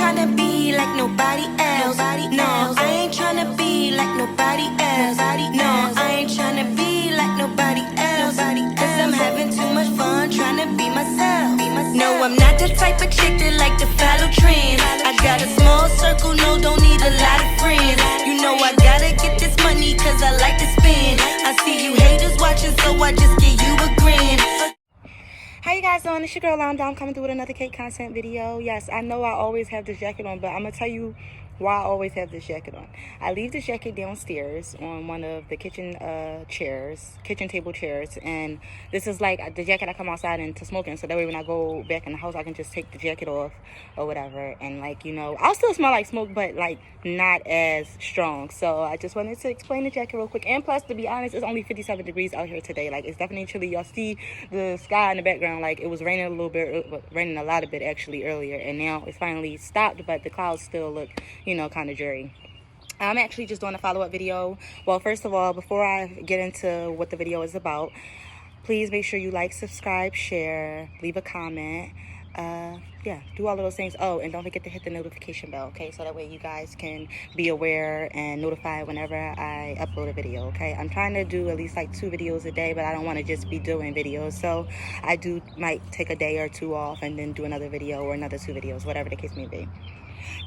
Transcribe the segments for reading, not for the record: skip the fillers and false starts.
tryna be like nobody else. No, I ain't tryna be like nobody else. No, I ain't tryna be like nobody else. Cause I'm having too much fun tryna be myself. No, I'm not the type of chick that like to follow trends. I got a small circle, no, don't need a lot of friends. You know I gotta get this money cause I like to spend. I see you haters watching, so I just give you a grin. How you guys doing? It's your girl I'm coming through with another cake content video. Yes, I know I always have this jacket on, but I'm gonna tell you why I always have this jacket on. I leave this jacket downstairs on one of the kitchen table chairs, and this is like the jacket I come outside into smoking, so that way when I go back in the house I can just take the jacket off or whatever, and like, you know, I'll still smell like smoke, but like not as strong. So I just wanted to explain the jacket real quick. And plus, to be honest, it's only 57 degrees out here today. Like, it's definitely chilly. Y'all see the sky in the background, like it was raining a little bit, raining a lot of bit actually earlier, and now it's finally stopped, but the clouds still look, you know, kind of dreary. I'm actually just doing a follow-up video. Well, first of all, before I get into what the video is about, please make sure you like, subscribe, share, leave a comment. Yeah, do all of those things. Oh, and don't forget to hit the notification bell, okay? So that way you guys can be aware and notified whenever I upload a video, okay? I'm trying to do at least like 2 videos a day, but I don't want to just be doing videos. So I might take a day or 2 off and then do another video or another 2 videos, whatever the case may be.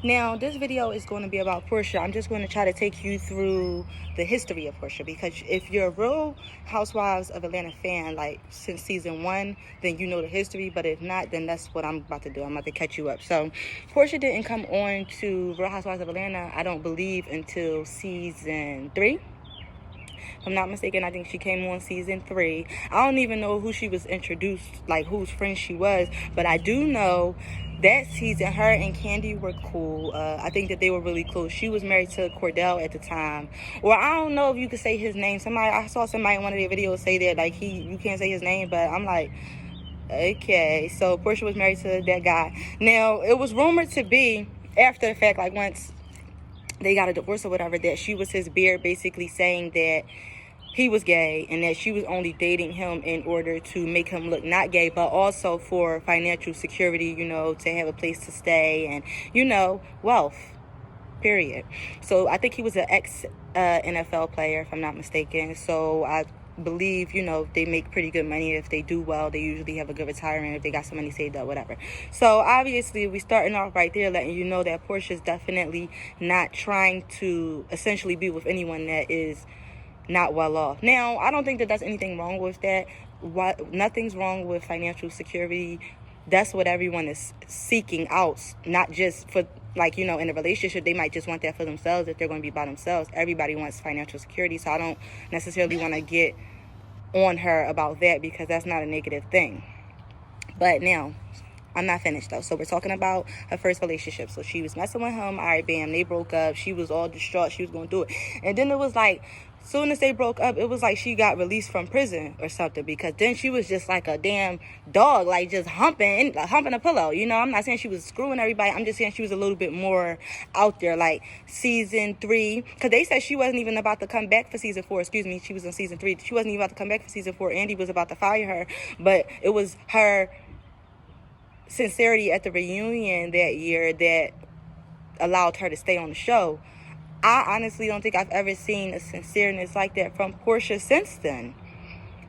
Now, this video is going to be about Porsha. I'm just going to try to take you through the history of Porsha, because if you're a Real Housewives of Atlanta fan, like since season 1, then you know the history. But if not, then that's what I'm about to do. I'm about to catch you up. So Porsha didn't come on to Real Housewives of Atlanta, I don't believe, until season 3. If I'm not mistaken, I think she came on season 3. I don't even know who she was introduced, like whose friend she was, but I do know that season her and Candy were cool. I think that they were really close. She was married to Cordell at the time, or I don't know if you could say his name. I saw somebody in one of their videos say that like you can't say his name, but I'm like, okay. So Porsha was married to that guy. Now, it was rumored to be after the fact, like once they got a divorce or whatever, that she was his beard, basically saying that he was gay and that she was only dating him in order to make him look not gay, but also for financial security, you know, to have a place to stay and, you know, wealth, period. So I think he was an ex-NFL player, if I'm not mistaken. So I believe, you know, they make pretty good money. If they do well, they usually have a good retirement if they got some money saved up, whatever. So obviously we starting off right there letting you know that Porsha's definitely not trying to essentially be with anyone that is not well off. Now, I don't think that there's anything wrong with that. Nothing's wrong with financial security. That's what everyone is seeking out, not just for, like, you know, in a relationship. They might just want that for themselves if they're going to be by themselves. Everybody wants financial security, so I don't necessarily want to get on her about that, because that's not a negative thing. But now, I'm not finished though. So we're talking about her first relationship. So she was messing with him. All right, bam, they broke up. She was all distraught. She was going to do it. And then it was like, soon as they broke up, it was like she got released from prison or something, because then she was just like a damn dog, like just humping a pillow. You know, I'm not saying she was screwing everybody. I'm just saying she was a little bit more out there. Like season 3, because they said she wasn't even about to come back for season 4. Excuse me, she was in season 3. She wasn't even about to come back for season 4. Andy was about to fire her, but it was her sincerity at the reunion that year that allowed her to stay on the show. I honestly don't think I've ever seen a sincereness like that from Porsha since then.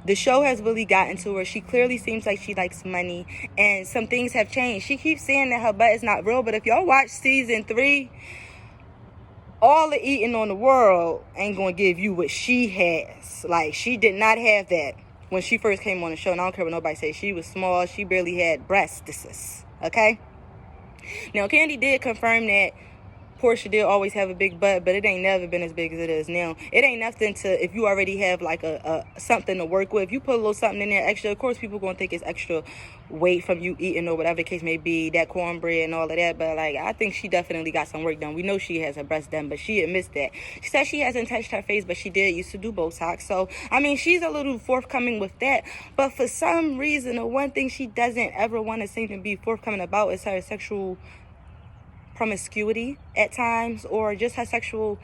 The show has really gotten to her. She clearly seems like she likes money, and some things have changed. She keeps saying that her butt is not real, but if y'all watch season 3, all the eating on the world ain't gonna give you what she has. Like, she did not have that when she first came on the show, and I don't care what nobody says. She was small. She barely had breasts, okay? Now, Candy did confirm that Porsha did always have a big butt, but it ain't never been as big as it is now. It ain't nothing to, if you already have like a something to work with. If you put a little something in there extra, of course people gonna think it's extra weight from you eating or whatever the case may be, that cornbread and all of that. But like, I think she definitely got some work done. We know she has her breasts done, but she admits that. She said she hasn't touched her face, but she did used to do Botox. So I mean, she's a little forthcoming with that. But for some reason, the one thing she doesn't ever want to seem to be forthcoming about is her sexual promiscuity at times, or just her sexual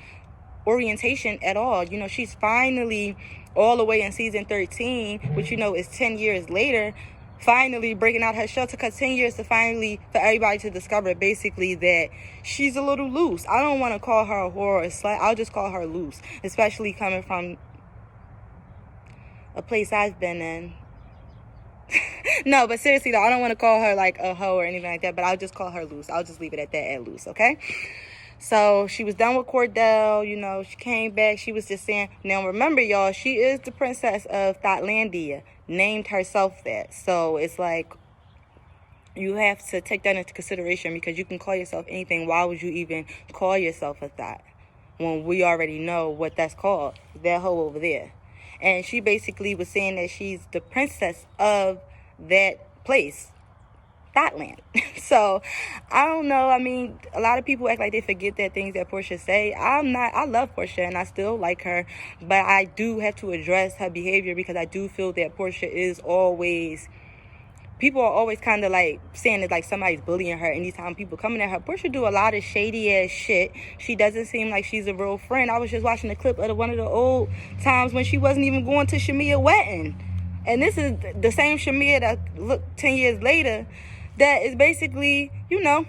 orientation at all. You know, she's finally all the way in season 13, which, you know, is 10 years later, finally breaking out her shell. Took her 10 years to finally, for everybody to discover basically that she's a little loose. I don't want to call her a whore or a slut. I'll just call her loose, especially coming from a place I've been in. No, but seriously though, I don't want to call her like a hoe or anything like that, but I'll just call her loose. I'll just leave it at that, at loose, okay? So she was done with Cordell, you know, she came back. She was just saying, now remember y'all, she is the princess of Thotlandia, named herself that. So it's like, you have to take that into consideration, because you can call yourself anything. Why would you even call yourself a thought when we already know what that's called? That hoe over there. And she basically was saying that she's the princess of that place, Thotland. So I don't know. I mean, a lot of people act like they forget that things that Porsha say. I love Porsha and I still like her, but I do have to address her behavior, because I do feel that Porsha is always, people are always kind of like saying that like somebody's bullying her anytime people coming at her. Porsha do a lot of shady ass shit. She doesn't seem like she's a real friend. I was just watching a clip of one of the old times when she wasn't even going to Shamia wedding. And this is the same Shamia that, look, 10 years later, that is basically, you know,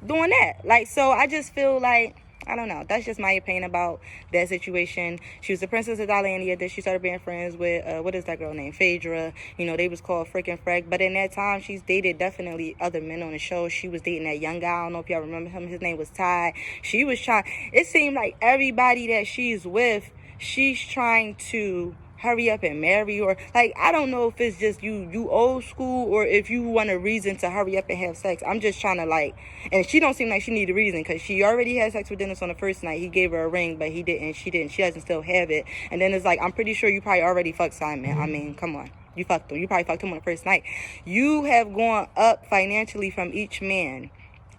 doing that. Like, so I just feel like, I don't know. That's just my opinion about that situation. She was the princess of Thailandia. Then she started being friends with, what is that girl named? Phaedra. You know, they was called freaking Freck. But in that time, she's dated definitely other men on the show. She was dating that young guy. I don't know if y'all remember him. His name was Ty. She was trying, it seemed like everybody that she's with, she's trying to hurry up and marry, or like, I don't know if it's just you old school, or if you want a reason to hurry up and have sex. I'm just trying to like, and she don't seem like she need a reason, because she already had sex with Dennis on the first night. He gave her a ring, but she doesn't still have it. And then it's like, I'm pretty sure you probably already fucked Simon. I mean, come on, you fucked him. You probably fucked him on the first night. You have gone up financially from each man.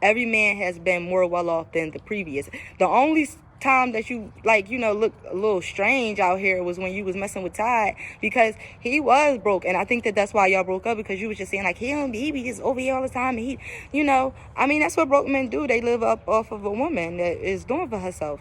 Every man has been more well off than the previous. The only time that you, like, you know, look a little strange out here was when you was messing with Ty, because he was broke. And I think that that's why y'all broke up, because you was just saying like, he be just over here all the time, and he, you know, I mean, that's what broke men do. They live up off of a woman that is doing for herself.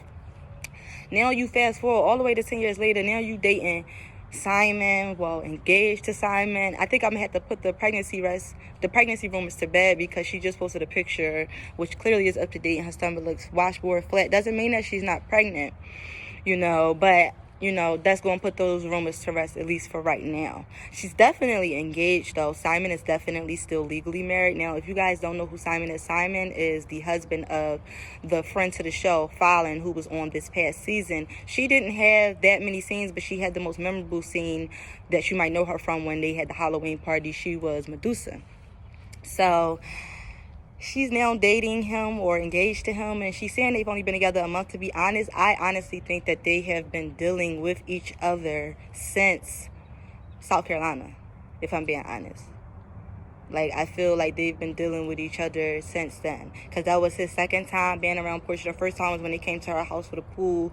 Now you fast forward all the way to 10 years later. Now you dating Simon, well, engaged to Simon. I think I'm gonna have to put the pregnancy rumors to bed, because she just posted a picture which clearly is up to date and her stomach looks washboard flat. Doesn't mean that she's not pregnant, you know, but you know, that's going to put those rumors to rest, at least for right now. She's definitely engaged, though. Simon is definitely still legally married. Now, if you guys don't know who Simon is the husband of the friend to the show, Fallon, who was on this past season. She didn't have that many scenes, but she had the most memorable scene that you might know her from when they had the Halloween party. She was Medusa. So she's now dating him or engaged to him, and she's saying they've only been together a month. To be honest, I honestly think that they have been dealing with each other since South Carolina, if I'm being honest. Like, I feel like they've been dealing with each other since then, because that was his second time being around Porsha. The first time was when they came to her house for the pool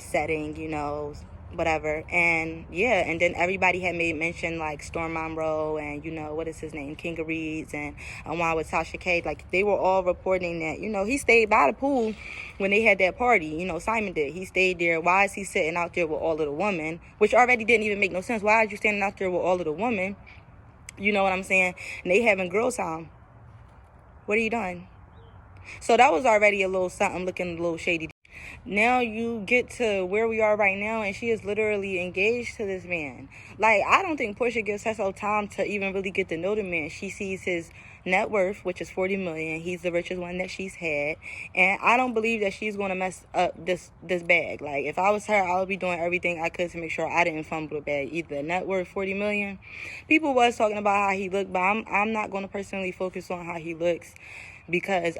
setting, you know, whatever. And yeah, and then everybody had made mention, like Storm Monroe and, you know, what is his name, King of Reeds, and one with Tasha K. Like, they were all reporting that, you know, he stayed by the pool when they had that party. You know, Simon did. He stayed there. Why is he sitting out there with all of the women? Which already didn't even make no sense. Why are you standing out there with all of the women? You know what I'm saying? And they having girl time. What are you doing? So that was already a little something, looking a little shady. Now you get to where we are right now, and she is literally engaged to this man. Like, I don't think Porsha gives herself time to even really get to know the man. She sees his net worth, which is $40 million. He's the richest one that she's had, and I don't believe that she's going to mess up this bag. Like, if I was her, I would be doing everything I could to make sure I didn't fumble the bag either. Net worth $40 million. People was talking about how he looked, but I'm not going to personally focus on how he looks, because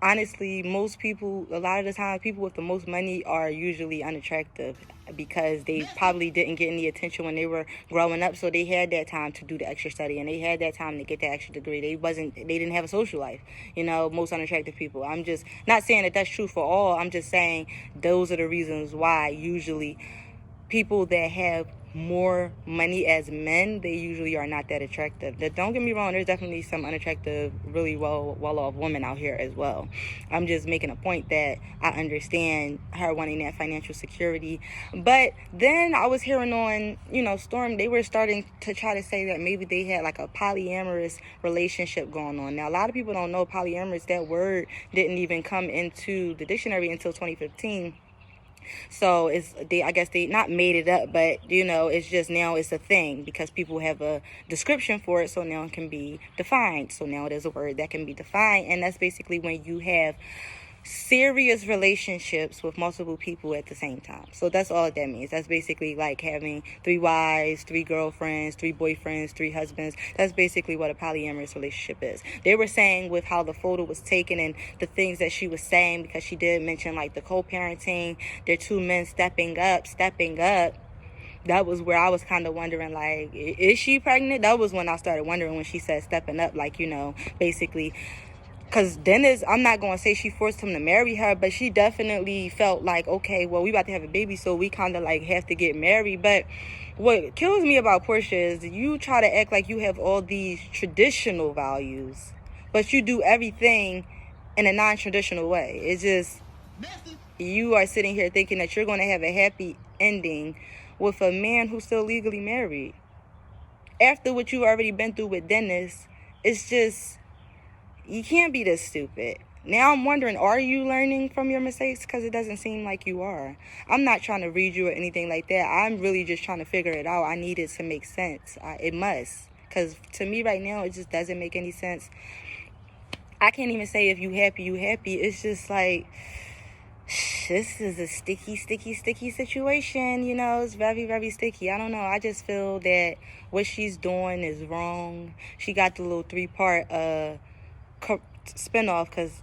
honestly, most people, a lot of the time, people with the most money are usually unattractive, because they probably didn't get any attention when they were growing up, so they had that time to do the extra study, and they had that time to get that extra degree. They didn't have a social life, you know, most unattractive people. I'm just not saying that that's true for all. I'm just saying those are the reasons why usually people that have more money as men, they usually are not that attractive. Don't get me wrong, there's definitely some unattractive, really well-off women out here as well. I'm just making a point that I understand her wanting that financial security. But then I was hearing on, Storm, they were starting to try to say that maybe they had like a polyamorous relationship going on. Now, a lot of people don't know polyamorous, that word didn't even come into the dictionary until 2015. So I guess they not made it up, but it's just now it's a thing because people have a description for it, so now it can be defined. So now there's a word that can be defined, and that's basically when you have serious relationships with multiple people at the same time. So that's all that means. That's basically like having 3 wives, 3 girlfriends, 3 boyfriends, 3 husbands. That's basically what a polyamorous relationship is. They were saying with how the photo was taken and the things that she was saying, because she did mention like the co-parenting, their 2 men stepping up. That was where I was kind of wondering, like, is she pregnant? That was when I started wondering when she said stepping up, like, basically. Because Dennis, I'm not going to say she forced him to marry her, but she definitely felt like, okay, well, we about to have a baby, so we kind of like have to get married. But what kills me about Porsha is you try to act like you have all these traditional values, but you do everything in a non-traditional way. It's just, you are sitting here thinking that you're going to have a happy ending with a man who's still legally married. After what you've already been through with Dennis, it's just, you can't be this stupid. Now I'm wondering, are you learning from your mistakes? Because it doesn't seem like you are. I'm not trying to read you or anything like that. I'm really just trying to figure it out. I need it to make sense. It must. Because to me right now, it just doesn't make any sense. I can't even say if you happy, you happy. It's just like, this is a sticky situation. It's very, very sticky. I don't know. I just feel that what she's doing is wrong. She got the little 3-part spinoff, because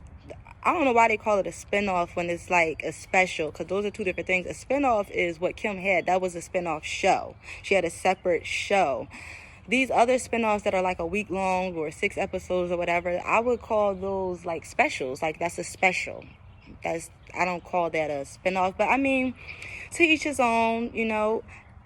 I don't know why they call it a spinoff when it's like a special, because those are 2 different things. A spinoff is what Kim had. That was a spinoff show. She had a separate show. These other spinoffs that are like a week long or 6 episodes or whatever, I would call those like specials. Like, that's a special. I don't call that a spinoff, but I mean, to each his own.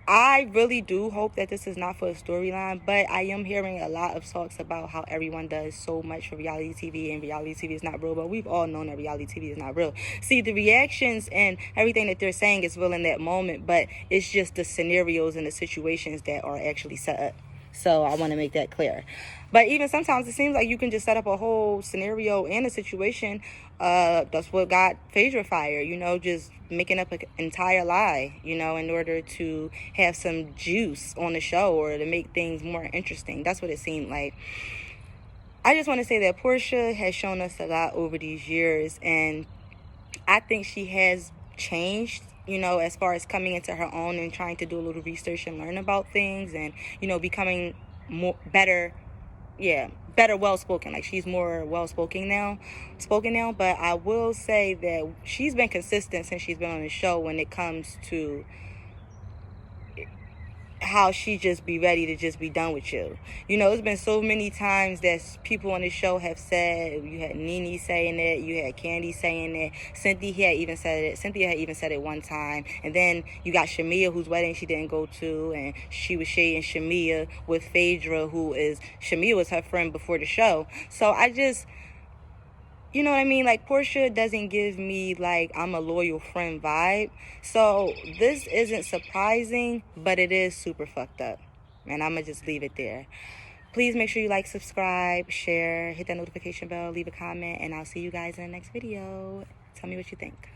I really do hope that this is not for a storyline, but I am hearing a lot of talks about how everyone does so much for reality TV, and reality TV is not real, but we've all known that reality TV is not real. See, the reactions and everything that they're saying is real in that moment, but it's just the scenarios and the situations that are actually set up. So I want to make that clear. But even sometimes it seems like you can just set up a whole scenario and a situation. That's what got Phaedra fired, just making up an entire lie, in order to have some juice on the show or to make things more interesting. That's what it seemed like. I just want to say that Porsha has shown us a lot over these years, and I think she has changed, as far as coming into her own and trying to do a little research and learn about things and, becoming better well-spoken. Like, she's more well-spoken now. But I will say that she's been consistent since she's been on the show when it comes to how she just be ready to just be done with you. It's been so many times that people on the show have said, you had Nene saying it, you had Candy saying it, Cynthia had even said it one time, and then you got Shamia, whose wedding she didn't go to, and she was shading Shamia with Phaedra, Shamia was her friend before the show. So I just, you know what I mean? Like, Porsha doesn't give me, like, I'm a loyal friend vibe. So this isn't surprising, but it is super fucked up. And I'm going to just leave it there. Please make sure you like, subscribe, share, hit that notification bell, leave a comment, and I'll see you guys in the next video. Tell me what you think.